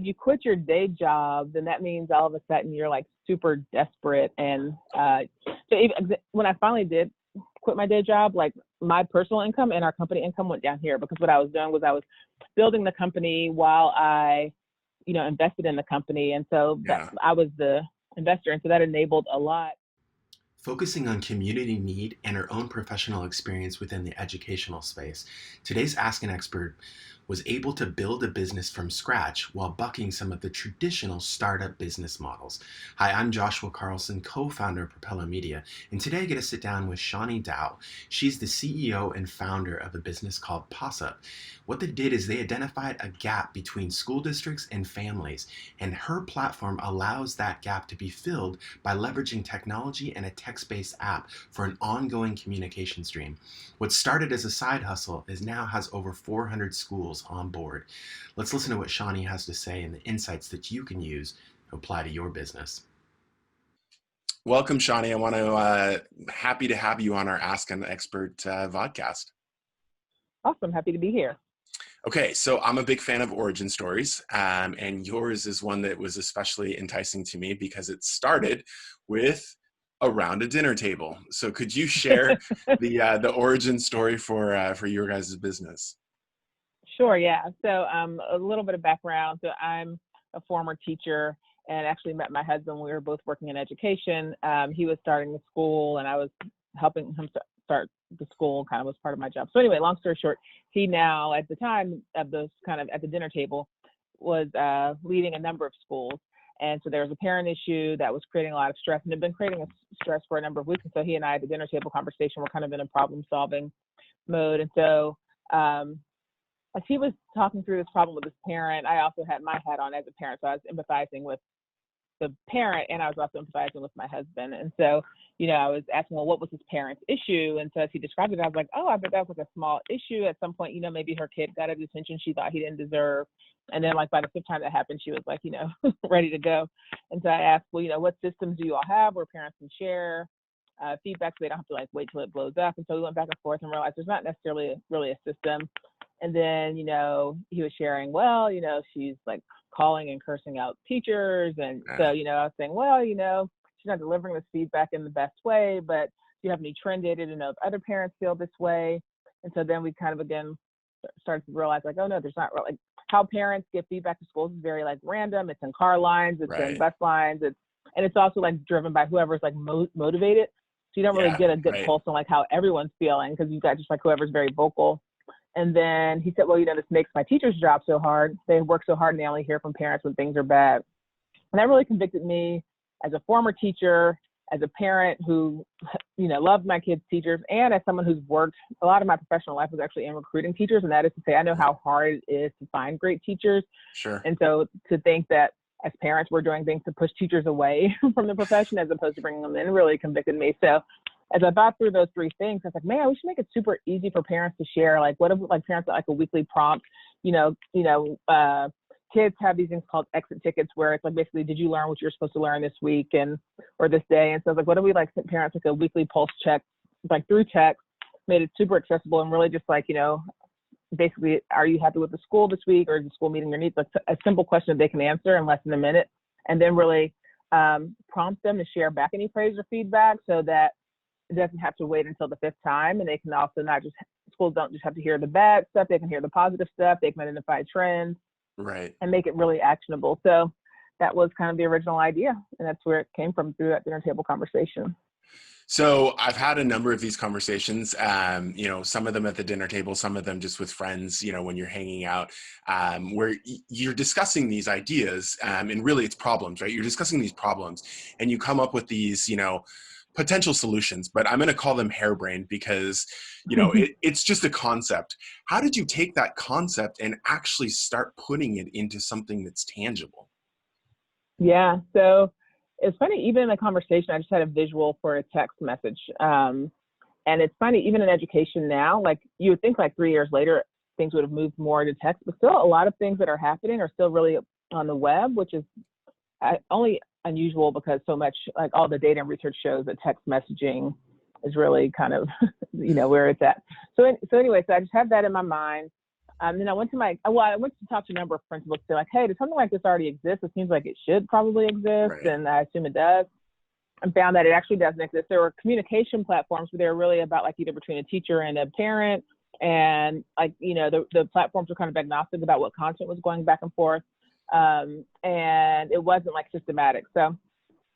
you quit your day job, then that means all of a sudden you're like super desperate. And so even when I finally did quit my day job, like my personal income and our company income went down here, because what I was doing was I was building the company while I, invested in the company. And so I was the investor. And so that enabled a lot. Focusing on community need and her own professional experience within the educational space, today's Ask an Expert was able to build a business from scratch while bucking some of the traditional startup business models. Hi, I'm Joshua Carlsen, co-founder of Propelo Media, and today I get to sit down with Shani Dowell. She's the CEO and founder of a business called Possip. What they did is they identified a gap between school districts and families, and her platform allows that gap to be filled by leveraging technology and a text-based app for an ongoing communication stream. What started as a side hustle now has over 400 schools on board. Let's listen to what Shani has to say and the insights that you can use to apply to your business. Welcome, Shani. I want to happy to have you on our Ask an Expert vodcast. Awesome. Happy to be here. Okay, so I'm a big fan of origin stories, and yours is one that was especially enticing to me because it started with around a dinner table. So could you share the origin story for your guys' business? Sure, yeah. So a little bit of background. So I'm a former teacher and actually met my husband when we were both working in education. He was starting the school and I was helping him start the school, kind of was part of my job. So anyway, long story short, he now, at the time of those kind of at the dinner table, was leading a number of schools. And so there was a parent issue that was creating a lot of stress and had been creating a stress for a number of weeks. And so he and I at the dinner table conversation were kind of in a problem solving mode. And so as he was talking through this problem with his parent, I also had my hat on as a parent. So I was empathizing with the parent and I was also empathizing with my husband. And so, I was asking, well, what was his parent's issue? And so as he described it, I was like, oh, I bet that was like a small issue. At some point, maybe her kid got a detention she thought he didn't deserve. And then like by the fifth time that happened, she was like, ready to go. And so I asked, well, what systems do you all have where parents can share feedback so they don't have to like wait till it blows up? And so we went back and forth and realized there's not necessarily really a system. And then, he was sharing, well, she's like calling and cursing out teachers. And so, I was saying, well, she's not delivering this feedback in the best way, but do you have any trend data to know if other parents feel this way? And so then we kind of, again, started to realize like, oh no, there's not really, like how parents give feedback to schools is very like random. It's in car lines, it's in bus lines. And it's also like driven by whoever's like motivated. So you don't really get a good pulse on like how everyone's feeling because you've got just like whoever's very vocal. And then he said, well, this makes my teacher's job so hard. They work so hard and they only hear from parents when things are bad. And that really convicted me as a former teacher, as a parent who, loved my kids' teachers, and as someone who's worked, a lot of my professional life was actually in recruiting teachers. And that is to say, I know how hard it is to find great teachers. Sure. And so to think that as parents, we're doing things to push teachers away from the profession as opposed to bringing them in really convicted me. So as I thought through those three things, I was like, man, we should make it super easy for parents to share. Like, what if like parents like a weekly prompt? Kids have these things called exit tickets where it's like basically, did you learn what you're supposed to learn this week or this day? And so it's like, what if we like sent parents like a weekly pulse check, like through text, made it super accessible and really just like, basically, are you happy with the school this week or is the school meeting your needs? Like a simple question that they can answer in less than a minute, and then really prompt them to share back any praise or feedback so that it doesn't have to wait until the fifth time. And they can also schools don't just have to hear the bad stuff. They can hear the positive stuff. They can identify trends. Right. And make it really actionable. So that was kind of the original idea. And that's where it came from through that dinner table conversation. So I've had a number of these conversations, some of them at the dinner table, some of them just with friends, when you're hanging out, where you're discussing these ideas and really it's problems, right? You're discussing these problems and you come up with these, potential solutions, but I'm going to call them hairbrain because, it's just a concept. How did you take that concept and actually start putting it into something that's tangible? Yeah. So it's funny, even in a conversation, I just had a visual for a text message. And it's funny, even in education now, like you would think like 3 years later, things would have moved more to text, but still a lot of things that are happening are still really on the web, which is only unusual because so much like all the data and research shows that text messaging is really kind of, where it's at. So anyway, so I just had that in my mind. Then I went to talk to a number of principals to say like, hey, does something like this already exist? It seems like it should probably exist, Right. and I assume it does. And found that it actually doesn't exist. There were communication platforms, but they were really about like either between a teacher and a parent, and like, you know, the platforms were kind of agnostic about what content was going back and forth, and it wasn't like systematic. So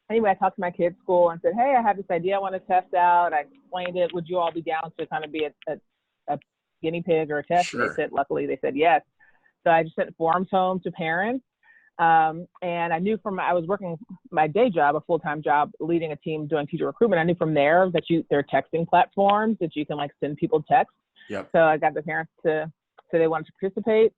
anyway, I talked to my kids' school and said, hey, I have this idea I want to test out. I explained it. Would you all be down to kind of be a guinea pig or a test? Sure. And luckily they said yes. So I just sent forms home to parents. And I knew I was working my day job, a full-time job, leading a team doing teacher recruitment. I knew from there that there are texting platforms that you can like send people text. Yep. So I got the parents to say they wanted to participate.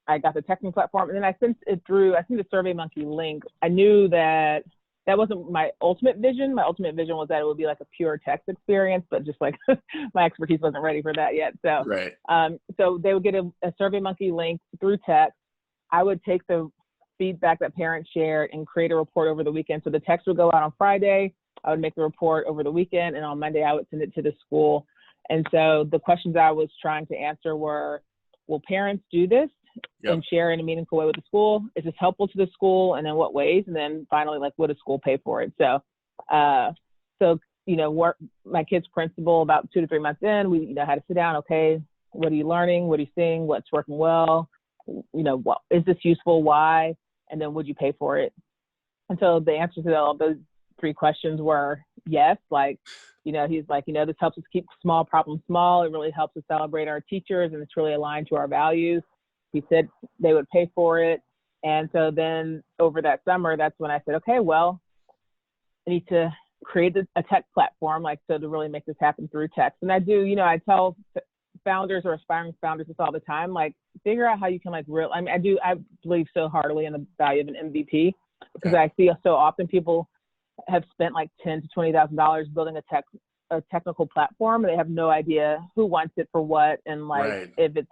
I got the texting platform, and then I sent it through. I sent the SurveyMonkey link. I knew that wasn't my ultimate vision. My ultimate vision was that it would be like a pure text experience, but just like my expertise wasn't ready for that yet. So, right. So they would get a SurveyMonkey link through text. I would take the feedback that parents shared and create a report over the weekend. So the text would go out on Friday. I would make the report over the weekend, and on Monday I would send it to the school. And so the questions I was trying to answer were, will parents do this? Yep. And share in a meaningful way with the school? Is this helpful to the school, and in what ways? And then finally, like, would a school pay for it? So, you know, my kid's principal, about 2 to 3 months in, we, you know, had to sit down. Okay, what are you learning? What are you seeing? What's working well? You know, what is this useful? Why? And then would you pay for it? And so the answers to all of those 3 questions were yes. Like, you know, he's like, you know, this helps us keep small problems small. It really helps us celebrate our teachers, and it's really aligned to our values. He said they would pay for it. And so then over that summer, that's when I said, okay, well, I need to create a tech platform, like, so to really make this happen through text. And I do, you know, I tell founders or aspiring founders this all the time, like, figure out how you can, like, I believe so heartily in the value of an MVP, because I see so often people have spent like $10,000 to $20,000 building a technical platform, and they have no idea who wants it for what, and like, if it's,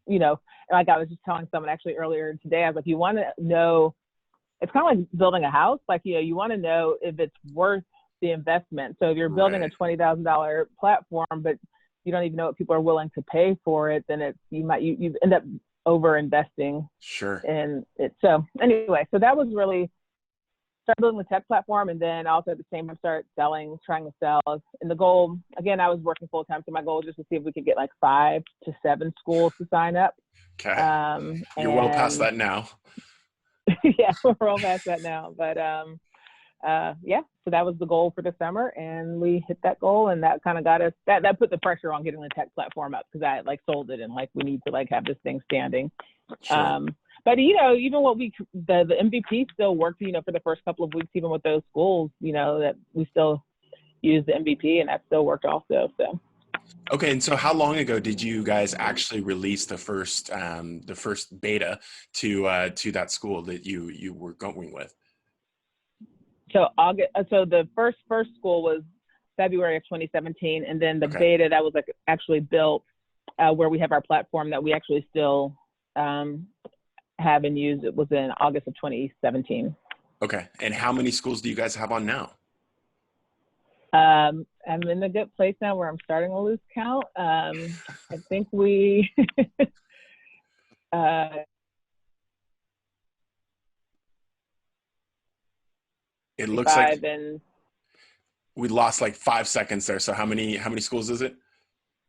you know, like I was just telling someone actually earlier today, I was like, you want to know, it's kind of like building a house. Like, you know, you want to know if it's worth the investment. So if you're building a $20,000 platform, but you don't even know what people are willing to pay for it, then you end up over investing in it. So anyway, so that was really start building the tech platform, and then also at the same time start trying to sell. And the goal, again, I was working full time, so my goal was just to see if we could get like 5 to 7 schools to sign up. Okay. You're well past that now. Yeah, we're well past that now. But so that was the goal for the summer, and we hit that goal, and that kind of got us, that put the pressure on getting the tech platform up, because I like sold it, and like we need to like have this thing standing. But, you know, even the MVP still worked, you know, for the first couple of weeks, even with those schools, you know, that we still used the MVP, and that still worked also. So. Okay. And so how long ago did you guys actually release the first beta to that school that you were going with? So the first school was February of 2017. And then the beta that was like actually built where we have our platform that we actually still, have and use, it was in August of 2017. Okay. And how many schools do you guys have on now? I'm in a good place now where I'm starting to lose count. I think we it looks like we lost like 5 seconds there. So how many schools is it?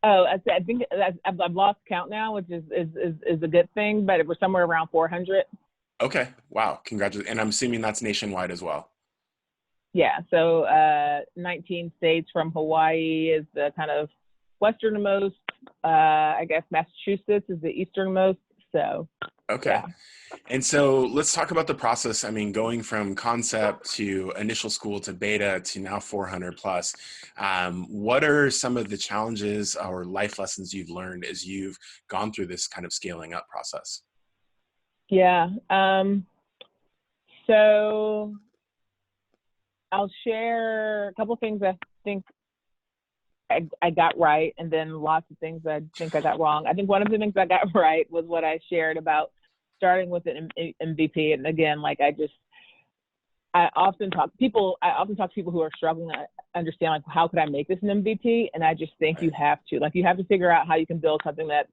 Oh, I think I've lost count now, which is a good thing, but we're somewhere around 400. Okay. Wow. Congratulations. And I'm assuming that's nationwide as well. Yeah. So 19 states, from Hawaii is the kind of westernmost. I guess Massachusetts is the easternmost. So. Okay. Yeah. And so let's talk about the process. I mean, going from concept to initial school to beta to now 400 plus, what are some of the challenges or life lessons you've learned as you've gone through this kind of scaling up process? Yeah. So I'll share a couple of things I think I got right, and then lots of things I think I got wrong. I think one of the things I got right was what I shared about starting with an MVP. And again, like I often talk to people who are struggling to understand, like, how could I make this an MVP? And I just think you have to figure out how you can build something that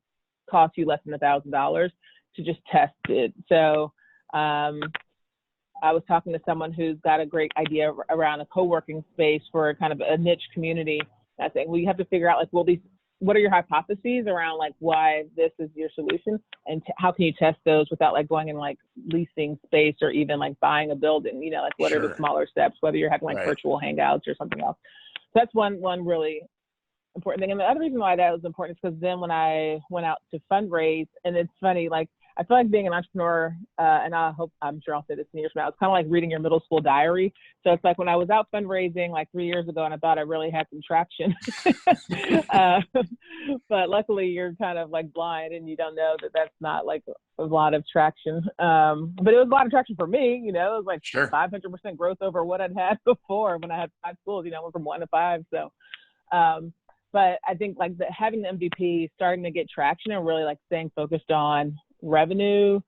cost you less than $1,000 to just test it. So I was talking to someone who's got a great idea around a co-working space for kind of a niche community. I think, well, you have to figure out, like, well, what are your hypotheses around, like, why this is your solution, and how can you test those without, like, going and, like, leasing space or even, like, buying a building, you know, like, what are the smaller steps, whether you're having, like, virtual hangouts or something else. So that's one really important thing. And the other reason why that was important is because then when I went out to fundraise, and it's funny, like, I feel like being an entrepreneur, and I'm sure I'll say this in years from now, it's kind of like reading your middle school diary. So it's like when I was out fundraising like 3 years ago and I thought I really had some traction, but luckily you're kind of like blind and you don't know that that's not like a lot of traction. But it was a lot of traction for me, you know, it was like 500% growth over what I'd had before when I had 5 schools, you know, I went from 1 to 5. So, but I think like having the MVP, starting to get traction and really like staying focused on revenue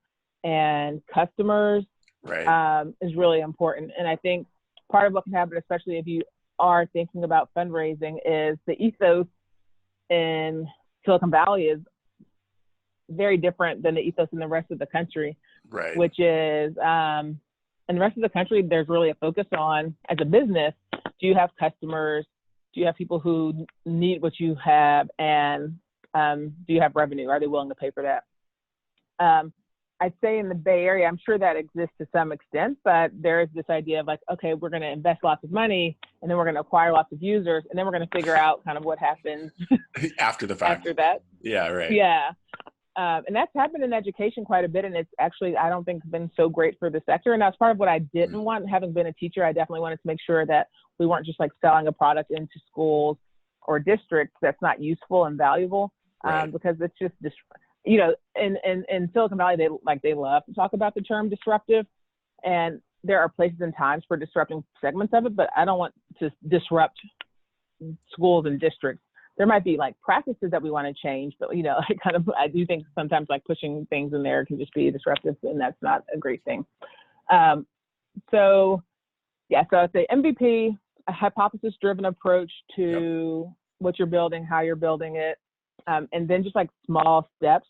and customers is really important. And I think part of what can happen, especially if you are thinking about fundraising, is the ethos in Silicon Valley is very different than the ethos in the rest of the country, which is in the rest of the country, there's really a focus on, as a business, do you have customers? Do you have people who need what you have? And do you have revenue? Are they willing to pay for that? I'd say in the Bay Area, I'm sure that exists to some extent, but there is this idea of like, okay, we're going to invest lots of money and then we're going to acquire lots of users and then we're going to figure out kind of what happens after the fact. After that. Yeah, right. Yeah. And that's happened in education quite a bit. And it's actually, I don't think, been so great for the sector. And that's part of what I didn't want. Having been a teacher, I definitely wanted to make sure that we weren't just like selling a product into schools or districts that's not useful and valuable, because it's just, you know, in Silicon Valley, they love to talk about the term disruptive, and there are places and times for disrupting segments of it, but I don't want to disrupt schools and districts. There might be like practices that we want to change, but you know, I do think sometimes like pushing things in there can just be disruptive, and that's not a great thing. So I'd say MVP, a hypothesis-driven approach to what you're building, how you're building it. And then just like small steps.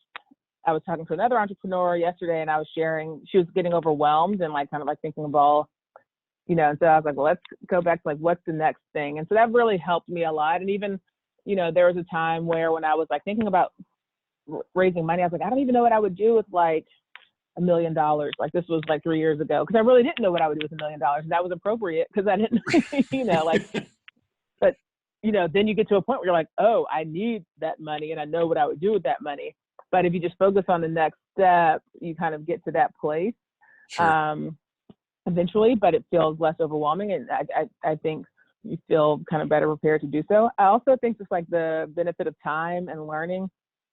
I was talking to another entrepreneur yesterday and I was sharing, she was getting overwhelmed and like kind of like thinking of all, you know, and so I was like, well, let's go back to like, what's the next thing? And so that really helped me a lot. And even, you know, there was a time where when I was like thinking about raising money, I was like, I don't even know what I would do with like $1 million. Like this was like 3 years ago, because I really didn't know what I would do with $1 million. And that was appropriate because I didn't, you know, like, but you know, then you get to a point where you're like, oh, I need that money and I know what I would do with that money. But if you just focus on the next step, you kind of get to that place eventually, but it feels less overwhelming. And I think you feel kind of better prepared to do so. I also think just like the benefit of time and learning.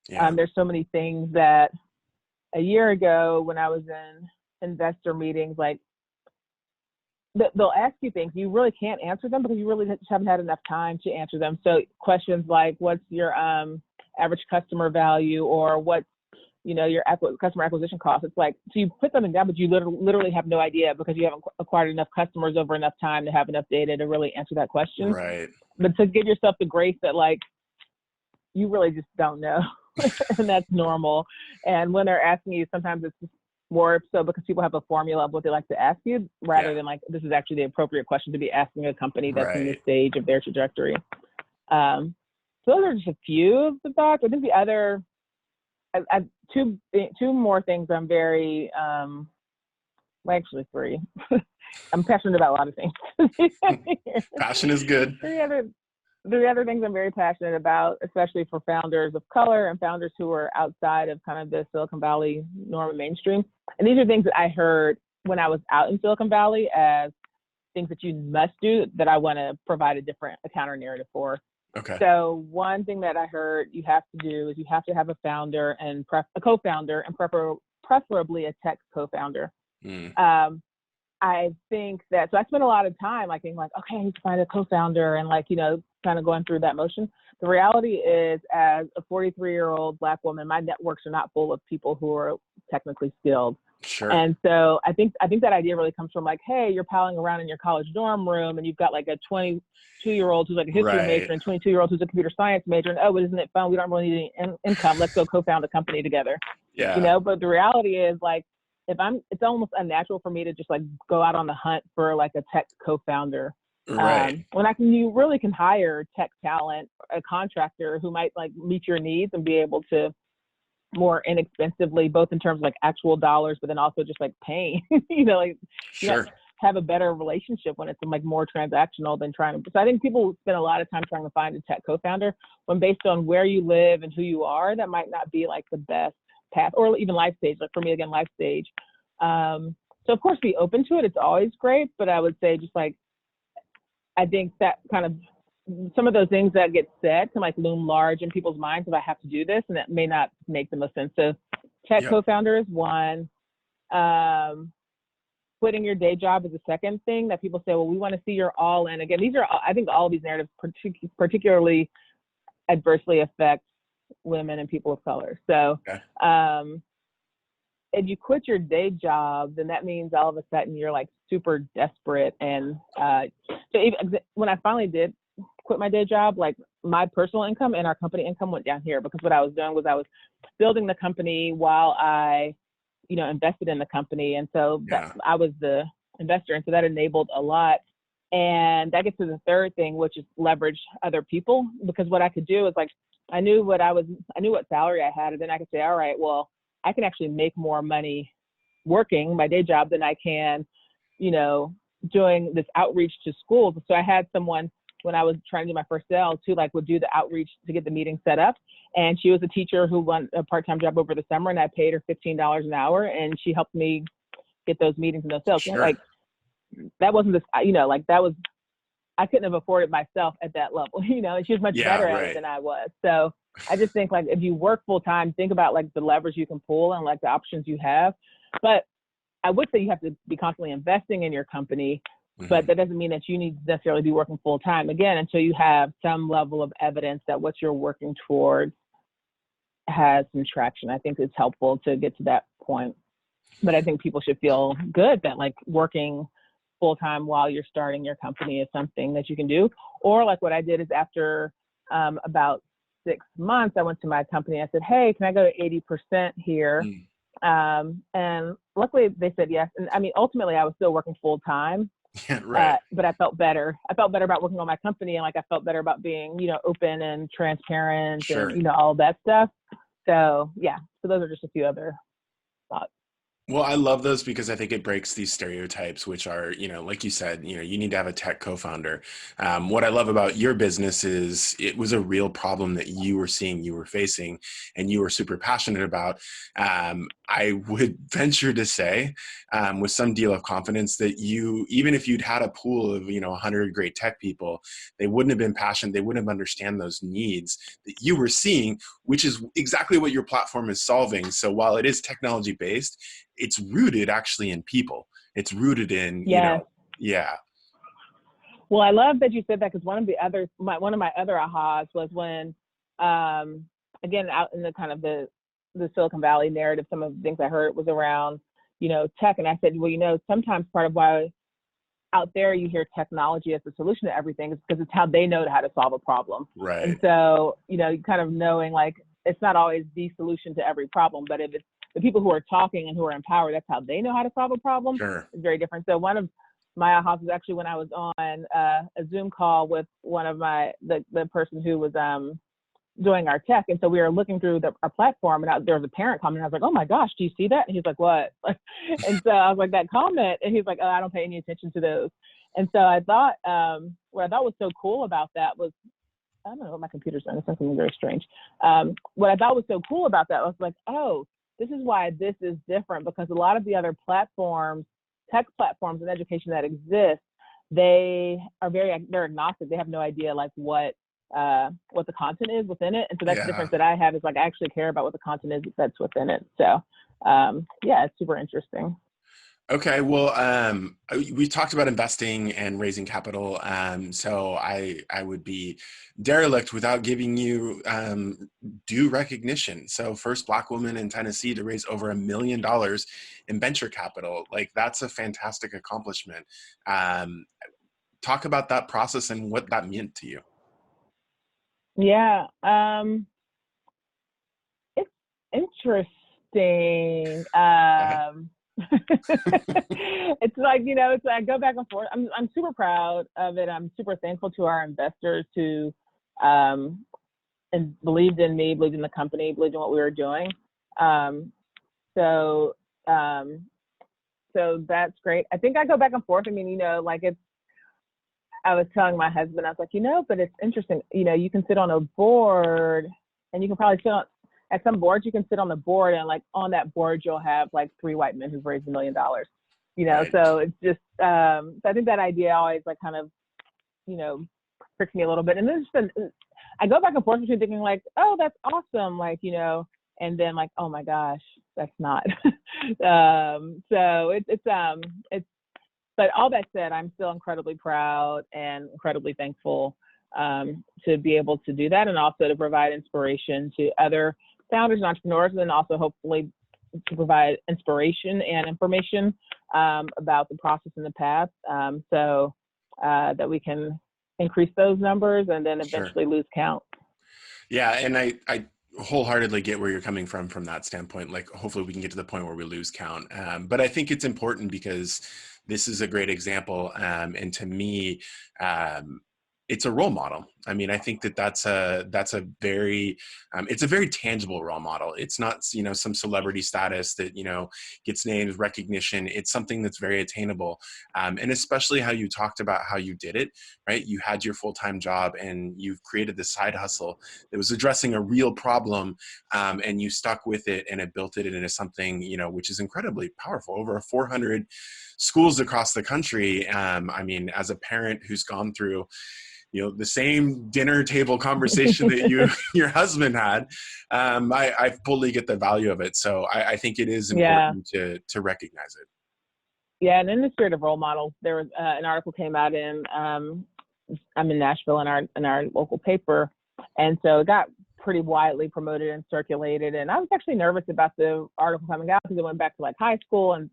There's so many things that a year ago when I was in investor meetings, like, they'll ask you things, you really can't answer them because you really just haven't had enough time to answer them. So questions like, what's your average customer value, or what's, you know, your customer acquisition cost? It's like, so you put something down, but you literally have no idea because you haven't acquired enough customers over enough time to have enough data to really answer that question. Right. But to give yourself the grace that like, you really just don't know. And that's normal. And when they're asking you, sometimes it's just more so because people have a formula of what they like to ask you rather than like, this is actually the appropriate question to be asking a company that's in this stage of their trajectory. So those are just a few of the thoughts. I think the other, two more things I'm very, well, actually 3. I'm passionate about a lot of things. Passion is good. The other things I'm very passionate about, especially for founders of color and founders who are outside of kind of the Silicon Valley norm and mainstream. And these are things that I heard when I was out in Silicon Valley as things that you must do that I want to provide a counter narrative for. Okay. So one thing that I heard you have to do is you have to have a founder and a co-founder, and preferably a tech co-founder. I think that, so I spent a lot of time like being like, okay, I need to find a co-founder and like, you know, kind of going through that motion. The reality is, as a 43-year-old Black woman, my networks are not full of people who are technically skilled. Sure. And so I think that idea really comes from like, hey, you're palling around in your college dorm room and you've got like a 22-year-old who's like a history major and 22-year-old who's a computer science major. And, oh, but isn't it fun? We don't really need any income. Let's go co-found a company together. Yeah. You know, but the reality is like, it's almost unnatural for me to just like go out on the hunt for like a tech co-founder. Right. When you really can hire tech talent, a contractor who might like meet your needs and be able to more inexpensively, both in terms of like actual dollars, but then also just like paying, you know, like Sure. have a better relationship when it's like more transactional than trying to. So I think people spend a lot of time trying to find a tech co-founder when based on where you live and who you are, that might not be like the best path, or even life stage. Like for me, again, life stage. So of course be open to it. It's always great, but I would say just like, I think that kind of some of those things that get said can like loom large in people's minds if I have to do this, and that may not make the most sense. So tech co-founder is one. Quitting your day job is the second thing that people say, well, we want to see you're all in. Again, I think all of these narratives particularly adversely affect women and people of color. So if you quit your day job, then that means all of a sudden you're like super desperate. And so even when I finally did quit my day job, like my personal income and our company income went down here, because what I was doing was I was building the company while I, you know, invested in the company. And so I was the investor. And so that enabled a lot. And that gets to the third thing, which is leverage other people, because what I could do is like, I knew what salary I had. And then I could say, all right, well, I can actually make more money working my day job than I can, you know, doing this outreach to schools. So I had someone when I was trying to do my first sales who like would do the outreach to get the meeting set up. And she was a teacher who won a part-time job over the summer, and I paid her $15 an hour, and she helped me get those meetings and those sales. Sure. Like that wasn't this, you know, like that was, I couldn't have afforded myself at that level, you know, and she was much better at it than I was. So I just think like if you work full time, think about like the levers you can pull and like the options you have. But I would say you have to be constantly investing in your company, but that doesn't mean that you need to necessarily be working full time, again, until you have some level of evidence that what you're working towards has some traction. I think it's helpful to get to that point. But I think people should feel good that like working full time while you're starting your company is something that you can do. Or like what I did is after about 6 months, I went to my company. I said, hey, can I go to 80% here? And luckily they said yes. And I mean, ultimately I was still working full time. But I felt better. I felt better about working on my company, and like I felt better about being, you know, open and transparent and, you know, all that stuff. So yeah, so those are just a few other thoughts. Well, I love those because I think it breaks these stereotypes, which are, you know, like you said, you know, you need to have a tech co-founder. What I love about your business is it was a real problem that you were seeing, you were facing, and you were super passionate about. I would venture to say with some deal of confidence that you, even if you'd had a pool of, you know, 100 great tech people, they wouldn't have been passionate. They wouldn't have understand those needs that you were seeing, which is exactly what your platform is solving. So while it is technology based, it's rooted actually in people. It's rooted in, you know, Well, I love that you said that, because one of my other ahas was when, again, out in the kind of the Silicon Valley narrative, some of the things I heard was around, you know, tech. And I said, well, you know, sometimes part of why out there you hear technology as the solution to everything is because it's how they know how to solve a problem. Right. And so, you know, kind of knowing like it's not always the solution to every problem, but if it's the people who are talking and who are empowered, that's how they know how to solve a problem. It's very different. So one of my ahas was actually when I was on a Zoom call with one of the person who was doing our tech. And so we were looking through our platform, and there was a parent comment. I was like, oh my gosh, do you see that? And he's like, what? And so I was like, that comment. And he's like, oh, I don't pay any attention to those. And so I thought, what I thought was so cool about that was, I don't know what my computer's doing. It's something very strange. What I thought was so cool about that was like, oh, this is why this is different, because a lot of the other platforms, tech platforms in education that exist, they're agnostic. They have no idea like what the content is within it. And so that's the difference that I have, is like I actually care about what the content is that's within it. So yeah, it's super interesting. Okay, well, we talked about investing and raising capital. So I would be derelict without giving you due recognition. So first Black woman in Tennessee to raise over $1 million in venture capital. Like that's a fantastic accomplishment. Um, Talk about that process and what that meant to you. Yeah, it's interesting. It's like, it's like I go back and forth. I'm super proud of it. I'm super thankful to our investors who um, and believed in me, believed in the company, believed in what we were doing. Um, so um, so that's great. I think I go back and forth. I mean, like I was telling my husband, I was like, but it's interesting. You can sit on a board, and you can probably sit on at some boards. You can sit on the board, and like on that board, you'll have like 3 white men who've raised $1 million. Right. So it's just. So I think that idea always like kind of pricks me a little bit. And then I go back and forth between thinking like, oh, that's awesome, like and then like, oh my gosh, that's not. So it's. But all that said, I'm still incredibly proud and incredibly thankful to be able to do that, and also to provide inspiration to other founders and entrepreneurs, and then also hopefully to provide inspiration and information about the process and the path, so that we can increase those numbers and then Sure. eventually lose count. Yeah, and I wholeheartedly get where you're coming from that standpoint. Like, hopefully, we can get to the point where we lose count. But I think it's important because this is a great example, and to me, um, it's a role model. I mean, I think that's a very it's a very tangible role model. It's not some celebrity status that gets names, recognition. It's something that's very attainable, and especially how you talked about how you did it. Right, you had your full-time job and you've created this side hustle that was addressing a real problem, and you stuck with it and it built it into something which is incredibly powerful. Over 400 schools across the country. I mean, as a parent who's gone through the same dinner table conversation that your husband had, I fully get the value of it. So I think it is Yeah. important to recognize it. Yeah, and in the spirit of role models, there was an article came out in I'm in Nashville in our local paper, and so it got pretty widely promoted and circulated. And I was actually nervous about the article coming out because it went back to like high school, and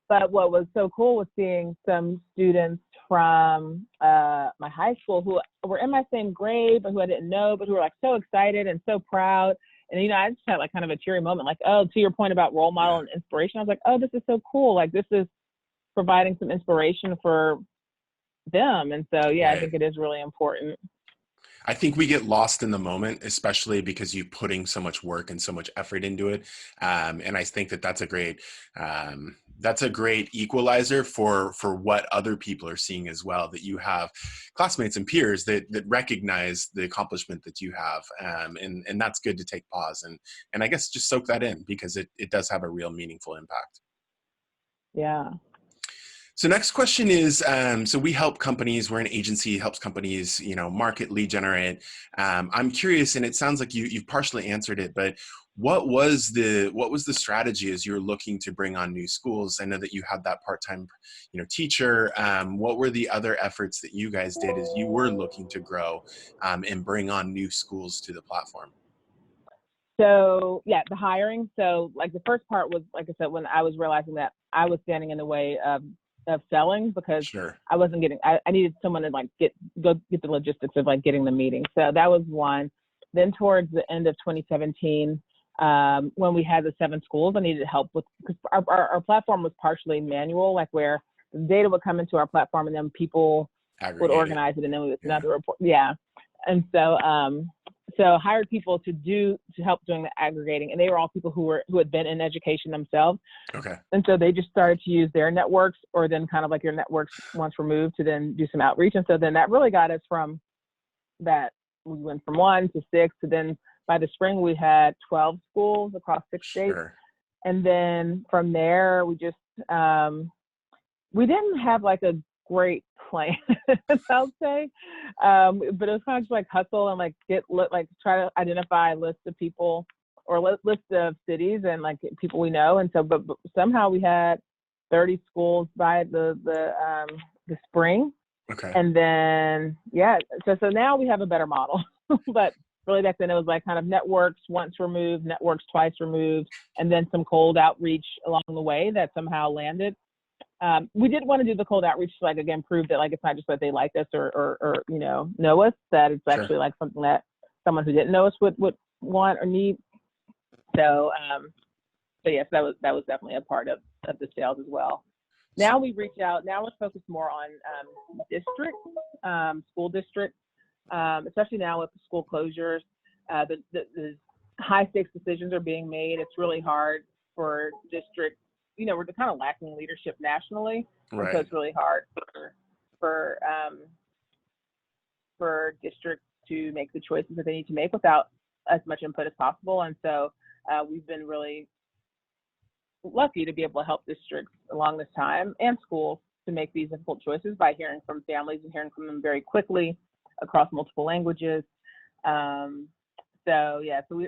But what was so cool was seeing some students from my high school who were in my same grade, but who I didn't know, but who were like so excited and so proud. And, I just had like kind of a teary moment, like, oh, to your point about role model and inspiration, I was like, oh, this is so cool. Like, this is providing some inspiration for them. And so, yeah, Right. I think it is really important. I think we get lost in the moment, especially because you're putting so much work and so much effort into it. And I think that's a great equalizer for what other people are seeing as well, that you have classmates and peers that recognize the accomplishment that you have. And that's good to take pause and I guess just soak that in, because it does have a real meaningful impact. Yeah. So next question is, so we help companies, we're an agency, helps companies, market, lead generate. I'm curious, and it sounds like you've partially answered it, but what was the strategy as you're looking to bring on new schools? I know that you had that part-time, teacher. What were the other efforts that you guys did as you were looking to grow and bring on new schools to the platform? So yeah, the hiring. So like the first part was, like I said, when I was realizing that I was standing in the way of selling, because Sure. I wasn't getting, I needed someone to like get the logistics of like getting the meeting. So that was one. Then towards the end of 2017, when we had the 7 schools, I needed help with, because our platform was partially manual, like where the data would come into our platform and then people would organize it, and then we would send out the report. Yeah. And so so hired people to help doing the aggregating, and they were all people who had been in education themselves. Okay. And so they just started to use their networks, or then kind of like your networks once removed, to then do some outreach. And so then that really got us from that. We went from 1 to 6 to then by the spring we had 12 schools across 6 states. Sure. And then from there we just we didn't have like a great plan, I'll say, but it was kind of just like hustle and like try to identify a list of people or list of cities and like people we know. And so, but somehow we had 30 schools by the spring. Okay. And then, so now we have a better model. But really back then it was like kind of networks once removed, networks twice removed, and then some cold outreach along the way that somehow landed. We did want to do the cold outreach to, like, again, prove that, like, it's not just that they like us or know us, that it's actually like something that someone who didn't know us would want or need. So, yes, that was definitely a part of the sales as well. Now we reach out. Now we're focused more on school districts, especially now with the school closures. The high stakes decisions are being made. It's really hard for districts. We're kind of lacking leadership nationally, Right. so it's really hard for districts to make the choices that they need to make without as much input as possible. And so we've been really lucky to be able to help districts along this time and schools to make these difficult choices by hearing from families and hearing from them very quickly across multiple languages. So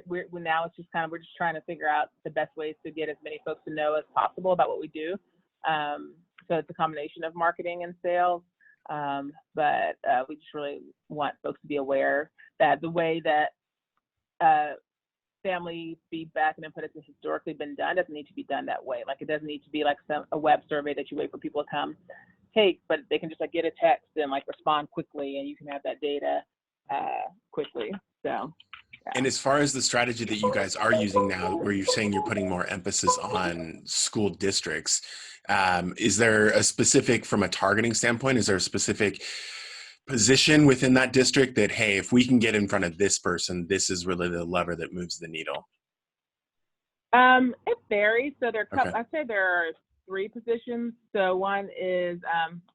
we're now it's just kind of, we're just trying to figure out the best ways to get as many folks to know as possible about what we do. So it's a combination of marketing and sales, but we just really want folks to be aware that the way that family feedback and input has historically been done doesn't need to be done that way. Like, it doesn't need to be like a web survey that you wait for people to come take, but they can just like get a text and like respond quickly, and you can have that data quickly. So. Yeah. And as far as the strategy that you guys are using now, where you're saying you're putting more emphasis on school districts, is there a specific, from a targeting standpoint, is there a specific position within that district that, hey, if we can get in front of this person, this is really the lever that moves the needle? It varies. So I'd say there are 3 positions. So one is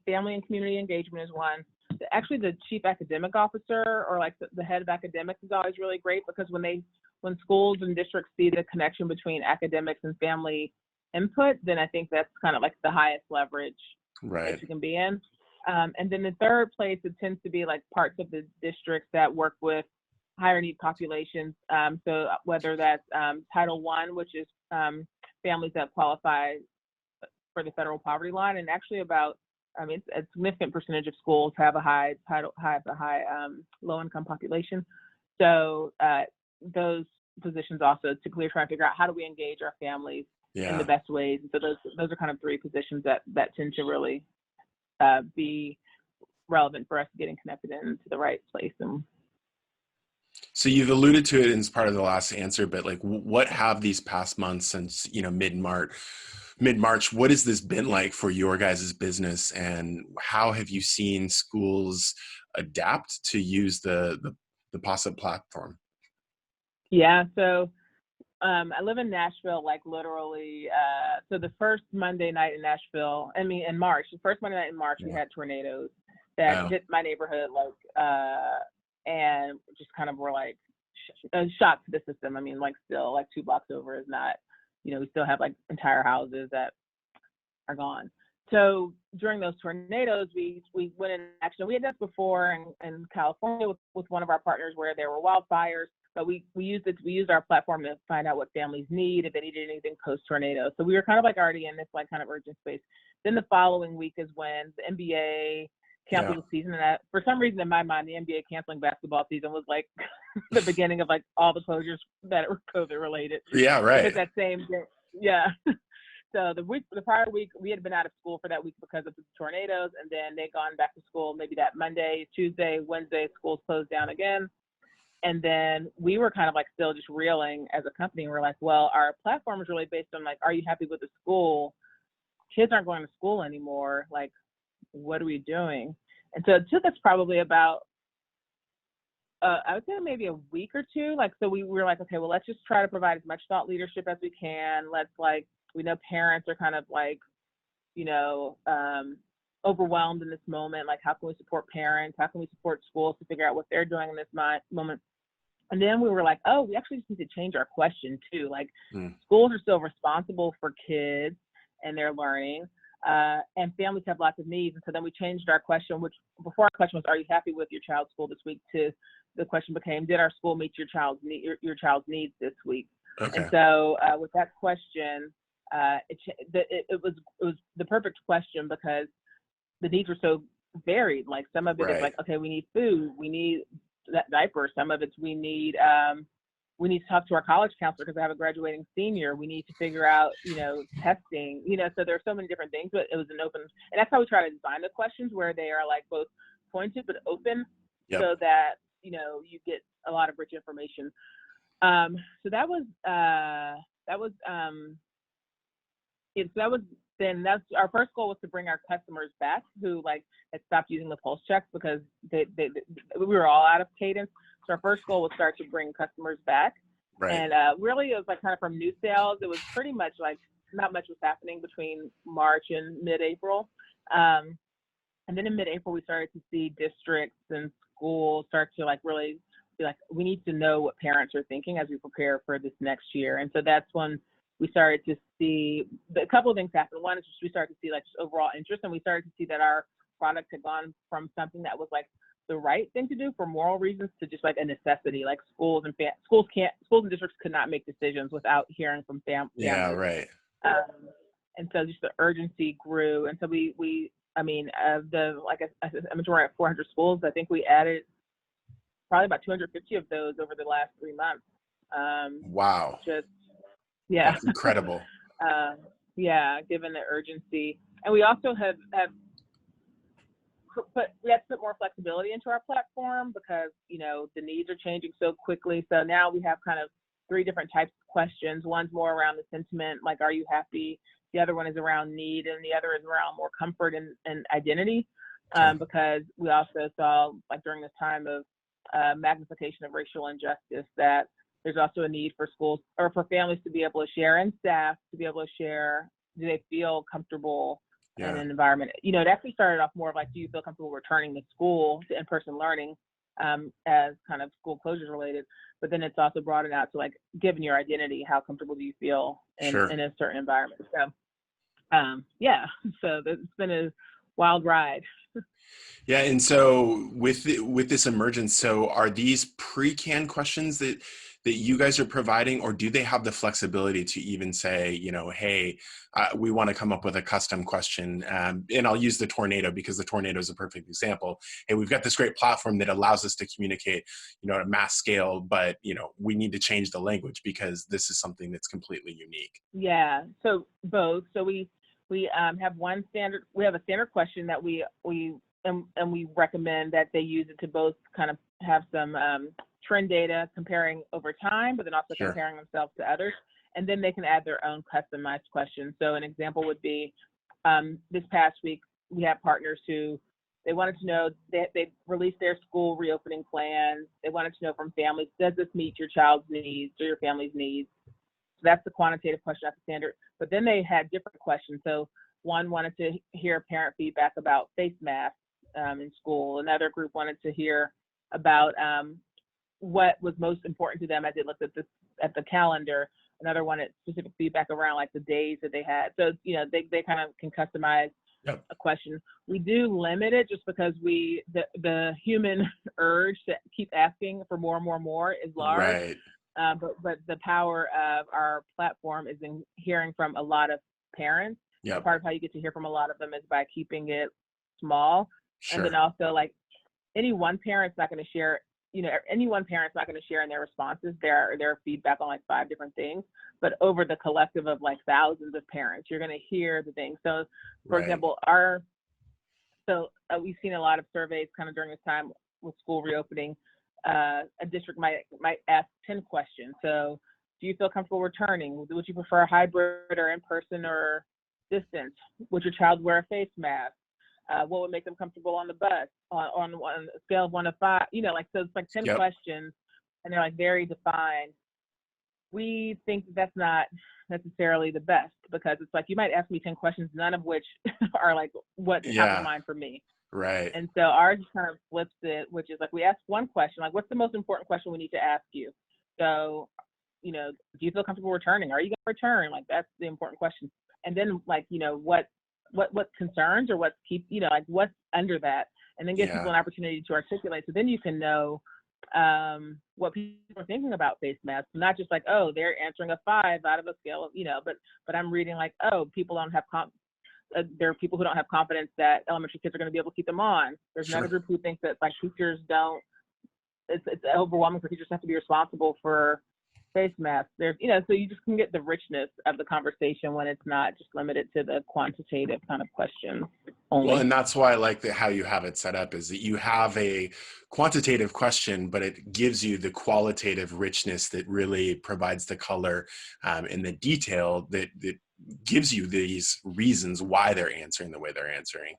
family and community engagement is one. Actually, the chief academic officer, or like the head of academics, is always really great, because when schools and districts see the connection between academics and family input, then I think that's kind of like the highest leverage that you can be in. And then the third place, it tends to be like parts of the districts that work with higher need populations. So whether that's Title I, which is families that qualify for the federal poverty line, and actually it's a significant percentage of schools have a high low-income population. So those positions also typically try to figure out how do we engage our families in the best ways. And so those are kind of 3 positions that tend to really be relevant for us getting connected into the right place. So you've alluded to it as part of the last answer, but like, what have these past months since mid-March, what has this been like for your guys' business, and how have you seen schools adapt to use the Possip platform? Yeah, so I live in Nashville, like literally. So the first Monday night in Nashville, in March, the first Monday night in March, we had tornadoes that hit my neighborhood, and just kind of were like a shock to the system. Still like 2 blocks over is not, we still have like entire houses that are gone. So during those tornadoes, we went in action. We had done this before in California with one of our partners where there were wildfires, but we used our platform to find out what families need, if they needed anything post-tornado. So we were kind of like already in this like kind of urgent space. Then the following week is when the NBA canceled the season, and for some reason in my mind, the NBA canceling basketball season was like the beginning of like all the closures that were COVID related. Yeah, right. That same day. Yeah. So the prior week, we had been out of school for that week because of the tornadoes, and then they'd gone back to school maybe that Monday, Tuesday, Wednesday, schools closed down again. And then we were kind of like still just reeling as a company. We're like, well, our platform is really based on like, are you happy with the school? Kids aren't going to school anymore. Like, what are we doing? And so it took us probably about, I would say maybe a week or 2. So we were like, okay, well, let's just try to provide as much thought leadership as we can. We know parents are kind of like, overwhelmed in this moment. Like, how can we support parents? How can we support schools to figure out what they're doing in this moment? And then we were like, oh, we actually just need to change our question too. Like, schools are still responsible for kids and their learning, and families have lots of needs. And so then we changed our question, which before our question was, are you happy with your child's school this week? To the question became, did our school meet your child's needs this week? Okay. And so with that question, it was the perfect question because the needs were so varied. Like some of it is Right. like, okay, we need food, we need that diaper. Some of it's we need to talk to our college counselor because I have a graduating senior. We need to figure out, testing, so there are so many different things, but it was an open, and that's how we try to design the questions where they are like both pointed but open Yep. so that, you get a lot of rich information. So that's our first goal was to bring our customers back who had stopped using the pulse checks because we were all out of cadence. So our first goal was start to bring customers back. Right. And really it was kind of from new sales. It was pretty much not much was happening between March and mid-April. And then in mid-April, we started to see districts and schools start to really be we need to know what parents are thinking as we prepare for this next year. And so that's when we started to see a couple of things happen. One is just we started to see just overall interest, and we started to see that our product had gone from something that was the right thing to do for moral reasons to just a necessity. Like schools and districts could not make decisions without hearing from families. Yeah, right. And so just the urgency grew, and so we I mentioned, we're at 400 schools. I think we added probably about 250 of those over the last 3 months. Wow. Yeah. That's incredible. Given the urgency. And we also have we have to put more flexibility into our platform because, the needs are changing so quickly. So now we have kind of 3 different types of questions. One's more around the sentiment, like, are you happy? The other one is around need, and the other is around more comfort and identity. Because we also saw, during this time of magnification of racial injustice, that there's also a need for schools or for families to be able to share and staff to be able to share. Do they feel comfortable in an environment? It actually started off more of do you feel comfortable returning to school, to in-person learning, as kind of school closures related. But then it's also broadened out to given your identity, how comfortable do you feel in a certain environment? So, so it's been a wild ride. Yeah, and so with this emergence, so are these pre-canned questions that you guys are providing, or do they have the flexibility to even say, hey, we want to come up with a custom question? And I'll use the tornado because the tornado is a perfect example. Hey, we've got this great platform that allows us to communicate, at a mass scale, but we need to change the language because this is something that's completely unique. Yeah. So both. So we have one standard. We have a standard question that we recommend that they use it to both kind of have some trend data comparing over time, but then also comparing themselves to others. And then they can add their own customized questions. So an example would be this past week, we have partners who they wanted to know, they released their school reopening plans. They wanted to know from families, does this meet your child's needs or your family's needs? So that's the quantitative question, that's the standard. But then they had different questions. So one wanted to hear parent feedback about face masks in school. Another group wanted to hear about what was most important to them as they looked at the calendar. Another wanted specific feedback around the days that they had. So they kind of can customize a question. We do limit it just because the human urge to keep asking for more and more and more is large. Right. But the power of our platform is in hearing from a lot of parents. Yep. Part of how you get to hear from a lot of them is by keeping it small. Sure. And then also any one parent's not going to share, any one parent's not going to share in their responses their feedback on 5 different things, but over the collective of thousands of parents, you're going to hear the things. So for example, we've seen a lot of surveys kind of during this time with school reopening. A district might ask 10 questions. So do you feel comfortable returning? Would you prefer hybrid or in-person or distance? Would your child wear a face mask? What would make them comfortable on the bus on a scale of 1 to 5? So it's 10 questions, and they're very defined. We think that's not necessarily the best because it's you might ask me 10 questions, none of which are what's top of mind for me. Right. And so ours kind of flips it, which is we ask one question, what's the most important question we need to ask you? So, do you feel comfortable returning? Are you going to return? That's the important question. And then what concerns or what's what's under that, and then give people an opportunity to articulate. So then you can know what people are thinking about face masks, not just like, oh, they're answering a 5 out of a scale of, but I'm reading like, oh, people don't have there are people who don't have confidence that elementary kids are going to be able to keep them on. There's Sure. another group who thinks that like teachers don't, it's overwhelming for teachers to have to be responsible for face masks. There's, so you just can get the richness of the conversation when it's not just limited to the quantitative kind of questions only. Well, and that's why I like how you have it set up, is that you have a quantitative question, but it gives you the qualitative richness that really provides the color and the detail that gives you these reasons why they're answering the way they're answering.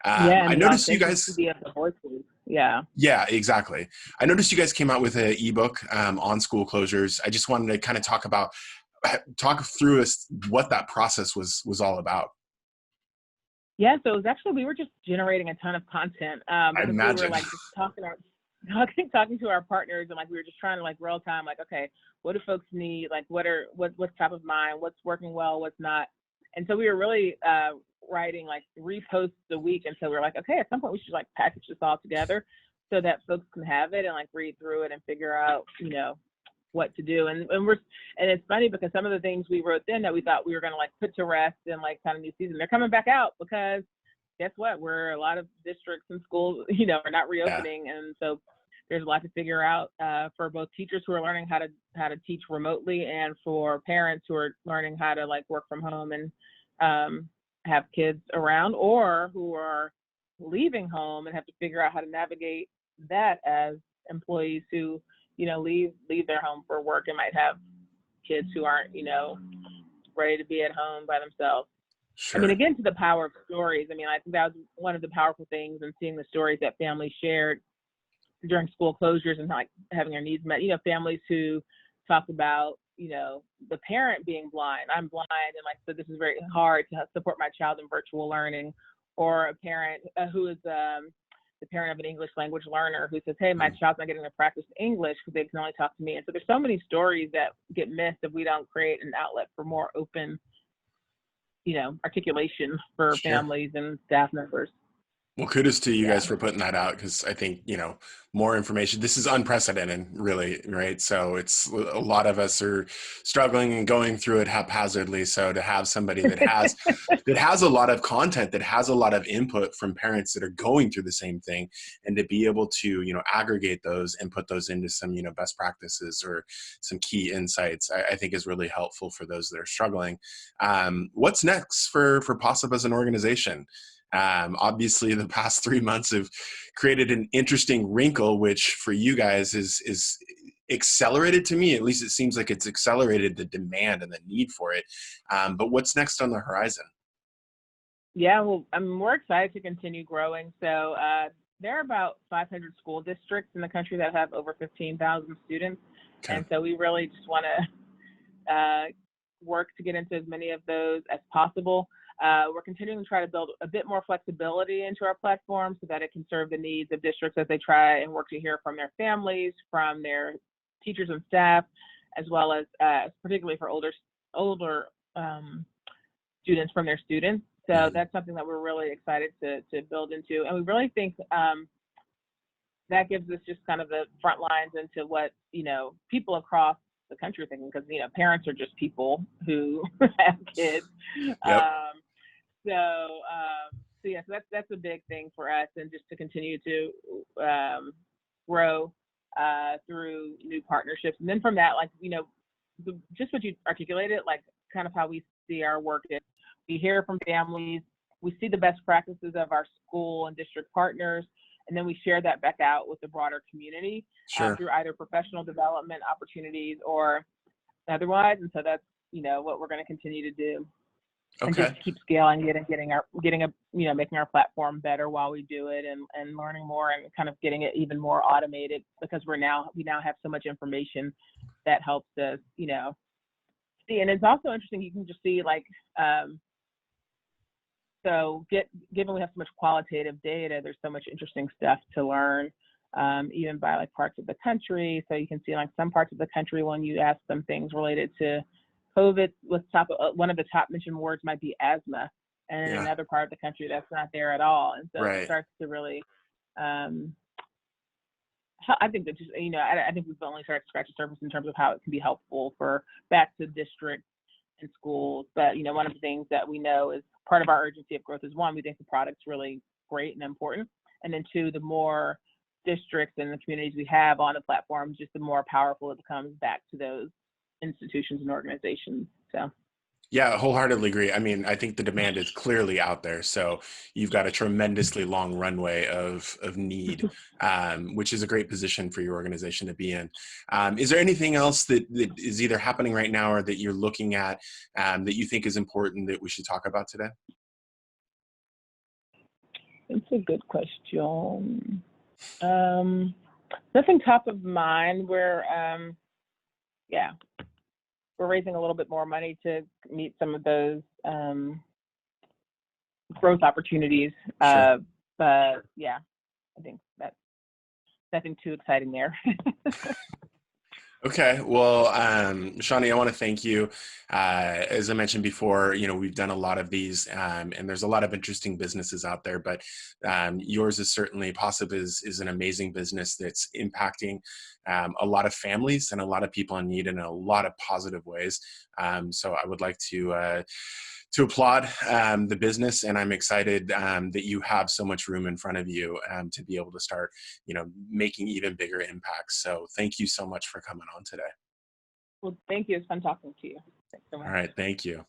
And I the noticed you guys. authenticity of the voices. Yeah. Yeah, exactly. I noticed you guys came out with an ebook on school closures. I just wanted to kind of talk through us what that process was all about. Yeah, so it was actually, we were just generating a ton of content. I Because imagine. we were like just talking to our partners, and like we were just trying to like real time, like, okay, what do folks need? Like what's top of mind? What's working well? What's not? And so we were really writing like 3 posts a week. And so we were like, okay, at some point we should like package this all together so that folks can have it and like read through it and figure out, what to do. And it's funny because some of the things we wrote then that we thought we were going to like put to rest in like kind of new season, they're coming back out because guess what? A lot of districts and schools, are not reopening. Yeah. And so there's a lot to figure out for both teachers who are learning how to teach remotely and for parents who are learning how to like work from home and have kids around, or who are leaving home and have to figure out how to navigate that as employees who leave their home for work and might have kids who aren't, ready to be at home by themselves. Sure. I mean, again, to the power of stories. I mean, I think that was one of the powerful things, and seeing the stories that families shared during school closures and like having their needs met. Families who talked about, the parent being blind. I'm blind, and like, so this is very hard to support my child in virtual learning. Or a parent who is the parent of an English language learner who says, hey, my child's not getting to practice English because they can only talk to me. And so there's so many stories that get missed if we don't create an outlet for more open, articulation for Sure. families and staff members. Well, kudos to you guys for putting that out, because I think, more information. This is unprecedented, really, right? So it's a lot of us are struggling and going through it haphazardly. So to have somebody that has that has a lot of content, that has a lot of input from parents that are going through the same thing, and to be able to, aggregate those and put those into some, best practices or some key insights, I think is really helpful for those that are struggling. What's next for Possip as an organization? Obviously the past 3 months have created an interesting wrinkle, which for you guys is accelerated, to me at least. It seems like it's accelerated the demand and the need for it. But what's next on the horizon? Yeah, well, we're excited to continue growing. So there are about 500 school districts in the country that have over 15,000 students. Okay. And so we really just want to work to get into as many of those as possible. We're continuing to try to build a bit more flexibility into our platform so that it can serve the needs of districts as they try and work to hear from their families, from their teachers and staff, as well as particularly for older students, from their students. So that's something that we're really excited to build into. And we really think that gives us just kind of the front lines into what, people across the country are thinking, because, parents are just people who have kids. Yep. So that's a big thing for us, and just to continue to grow through new partnerships. And then from that, like, just what you articulated, like kind of how we see our work is, we hear from families, we see the best practices of our school and district partners, and then we share that back out with the broader community. Sure. Through either professional development opportunities or otherwise. And so that's, what we're going to continue to do. Okay. And just keep scaling it and making our platform better while we do it, and learning more and kind of getting it even more automated, because we now have so much information that helps us, see. And it's also interesting, you can just see like, given we have so much qualitative data, there's so much interesting stuff to learn, even by like parts of the country. So you can see like some parts of the country, when you ask them things related to COVID, one of the top mentioned words might be asthma, and in another part of the country that's not there at all. And so It starts to really I think that just, I think we've only started to scratch the surface in terms of how it can be helpful for back to districts and schools. But, one of the things that we know is part of our urgency of growth is, one, we think the product's really great and important. And then two, the more districts and the communities we have on the platform, just the more powerful it becomes back to those institutions and organizations. So. Yeah, wholeheartedly agree. I mean, I think the demand is clearly out there. So you've got a tremendously long runway of need, which is a great position for your organization to be in. Is there anything else that is either happening right now or that you're looking at that you think is important that we should talk about today? That's a good question. Nothing top of mind. We're raising a little bit more money to meet some of those growth opportunities. Sure. But yeah, I think that's nothing too exciting there. Okay, well, Shani, I want to thank you. As I mentioned before, we've done a lot of these, and there's a lot of interesting businesses out there, but yours is certainly, Possip is an amazing business that's impacting a lot of families and a lot of people in need in a lot of positive ways. So I would like to applaud the business, and I'm excited that you have so much room in front of you to be able to start, making even bigger impacts. So thank you so much for coming on today. Well, thank you. It's fun talking to you. Thanks so much. All right, thank you.